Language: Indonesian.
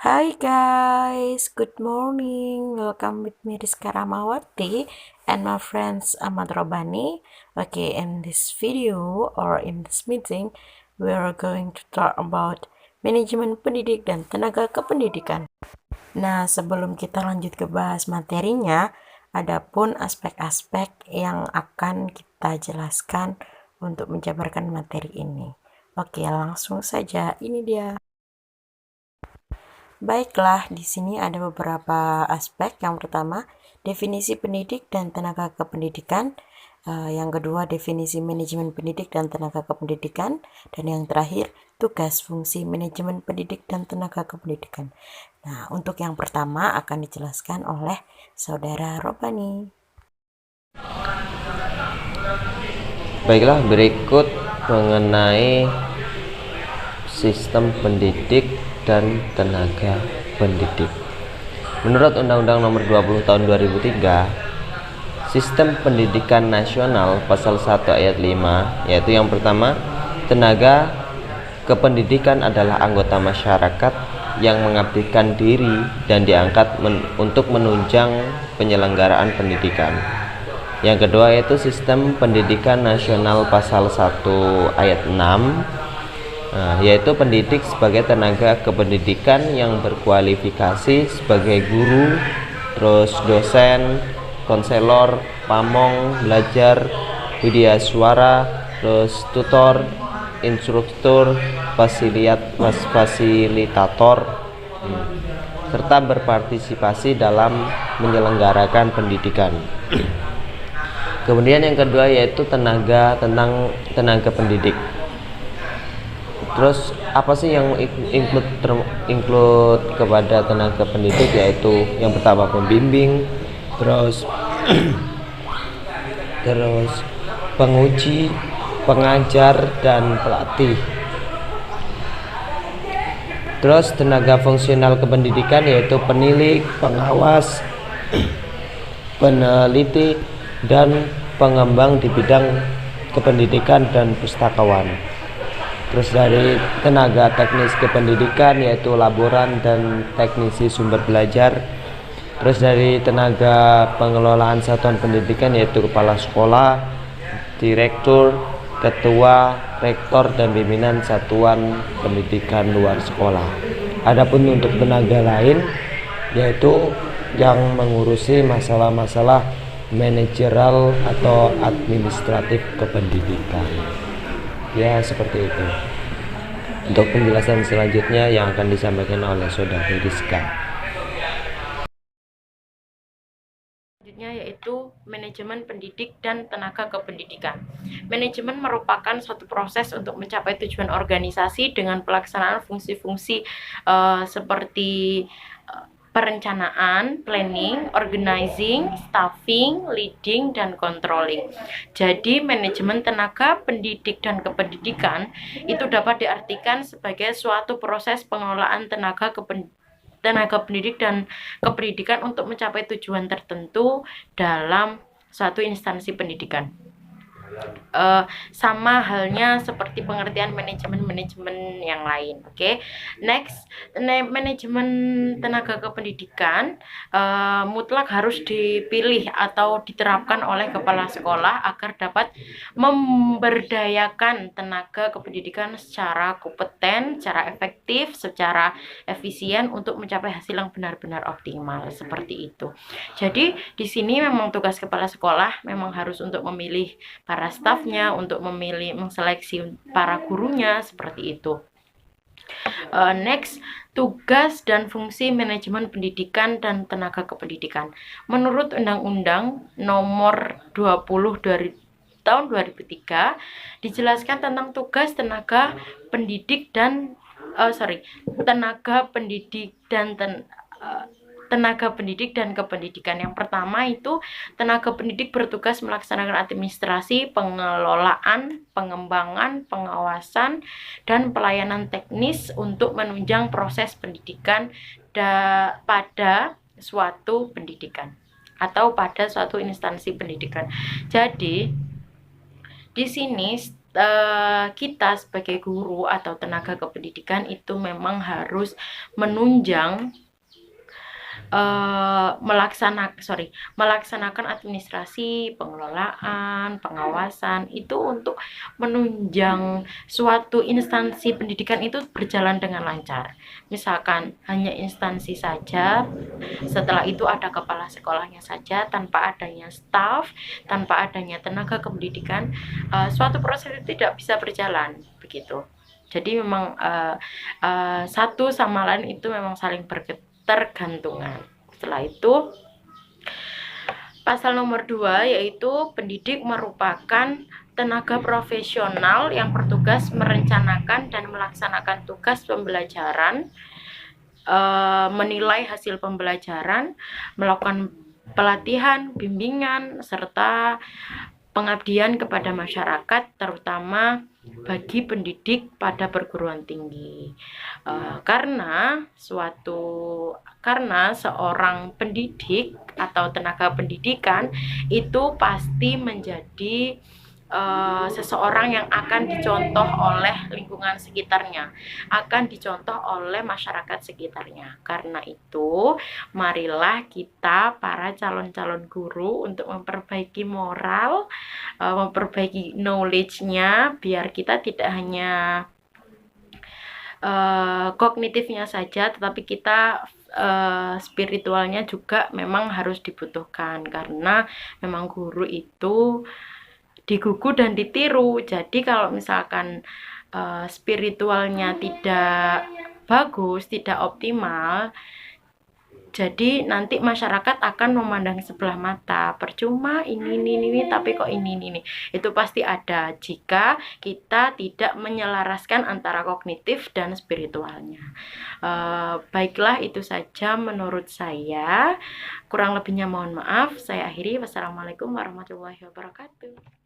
Hi guys, good morning. Welcome with me Rizka Ramawati and my friends Ahmad Robani. Okay, in this video or in this meeting, we are going to talk about manajemen pendidik dan tenaga kependidikan. Nah, sebelum kita lanjut ke bahas materinya, adapun aspek-aspek yang akan kita jelaskan untuk menjabarkan materi ini. Oke, langsung saja. Ini dia. Baiklah, di sini ada beberapa aspek. Yang pertama, definisi pendidik dan tenaga kependidikan. Yang kedua, definisi manajemen pendidik dan tenaga kependidikan. Dan yang terakhir, tugas fungsi manajemen pendidik dan tenaga kependidikan. Nah, untuk yang pertama akan dijelaskan oleh Saudara Robani. Baiklah, berikut mengenai sistem pendidik dan tenaga pendidik. Menurut Undang-Undang Nomor 20 Tahun 2003, Sistem Pendidikan Nasional Pasal 1 Ayat 5, yaitu yang pertama, tenaga kependidikan adalah anggota masyarakat yang mengabdikan diri dan diangkat untuk menunjang penyelenggaraan pendidikan. Yang kedua yaitu Sistem Pendidikan Nasional Pasal 1 Ayat 6, yaitu pendidik sebagai tenaga kependidikan yang berkualifikasi sebagai guru, terus dosen, konselor, pamong, belajar, widya suara, terus tutor, instruktur, fasilitator, serta berpartisipasi dalam menyelenggarakan pendidikan. Kemudian yang kedua yaitu tenaga pendidik. Terus apa sih yang include kepada tenaga pendidik, yaitu yang pertama pembimbing, terus penguji, pengajar dan pelatih. Terus tenaga fungsional kependidikan yaitu penilik, pengawas, peneliti dan pengembang di bidang kependidikan dan pustakawan. Terus dari tenaga teknis kependidikan yaitu laboran dan teknisi sumber belajar. Terus dari tenaga pengelolaan satuan pendidikan yaitu kepala sekolah, direktur, ketua, rektor dan pimpinan satuan pendidikan luar sekolah. Adapun untuk tenaga lain yaitu yang mengurusi masalah-masalah manajerial atau administratif kependidikan. Ya, seperti itu. Untuk penjelasan selanjutnya yang akan disampaikan oleh Saudara Rizka. Selanjutnya yaitu manajemen pendidik dan tenaga kependidikan. Manajemen merupakan suatu proses untuk mencapai tujuan organisasi dengan pelaksanaan fungsi-fungsi seperti perencanaan, planning, organizing, staffing, leading, dan controlling. Jadi, manajemen tenaga pendidik dan kependidikan itu dapat diartikan sebagai suatu proses pengelolaan tenaga pendidik dan kependidikan untuk mencapai tujuan tertentu dalam suatu instansi pendidikan. Sama halnya seperti pengertian manajemen yang lain. Oke. Next, manajemen tenaga kependidikan mutlak harus dipilih atau diterapkan oleh kepala sekolah agar dapat memberdayakan tenaga kependidikan secara kompeten, secara efektif, secara efisien untuk mencapai hasil yang benar-benar optimal, seperti itu. Jadi di sini memang tugas kepala sekolah memang harus untuk memilih para stafnya, untuk menseleksi para gurunya, seperti itu. Next, tugas dan fungsi manajemen pendidikan dan tenaga kependidikan. Menurut Undang-Undang Nomor 20 dari tahun 2003 dijelaskan tentang tugas tenaga pendidik dan tenaga pendidik dan kependidikan. Yang pertama itu tenaga pendidik bertugas melaksanakan administrasi, pengelolaan, pengembangan, pengawasan, dan pelayanan teknis untuk menunjang proses pendidikan pada suatu pendidikan atau pada suatu instansi pendidikan. Jadi di sini kita sebagai guru atau tenaga kependidikan itu memang harus menunjang melaksanakan administrasi, pengelolaan, pengawasan itu untuk menunjang suatu instansi pendidikan itu berjalan dengan lancar. Misalkan hanya instansi saja, setelah itu ada kepala sekolahnya saja, tanpa adanya staf, tanpa adanya tenaga kependidikan, suatu proses itu tidak bisa berjalan begitu. Jadi memang satu sama lain itu memang saling berketergantungan. Setelah itu pasal nomor 2 yaitu pendidik merupakan tenaga profesional yang bertugas merencanakan dan melaksanakan tugas pembelajaran, menilai hasil pembelajaran, melakukan pelatihan, bimbingan, serta pengabdian kepada masyarakat, terutama bagi pendidik pada perguruan tinggi. Karena seorang pendidik atau tenaga pendidikan itu pasti menjadi seseorang yang akan dicontoh oleh lingkungan sekitarnya, akan dicontoh oleh masyarakat sekitarnya. Karena itu, marilah kita para calon-calon guru untuk memperbaiki moral, memperbaiki knowledge-nya, biar kita tidak hanya kognitifnya saja, tetapi kita spiritualnya juga memang harus dibutuhkan, karena memang guru itu digugu dan ditiru. Jadi kalau misalkan spiritualnya tidak bagus, tidak optimal, jadi nanti masyarakat akan memandang sebelah mata, percuma ini, tapi kok ini. Itu pasti ada jika kita tidak menyelaraskan antara kognitif dan spiritualnya. Baiklah, itu saja menurut saya. Kurang lebihnya mohon maaf. Saya akhiri. Wassalamualaikum warahmatullahi wabarakatuh.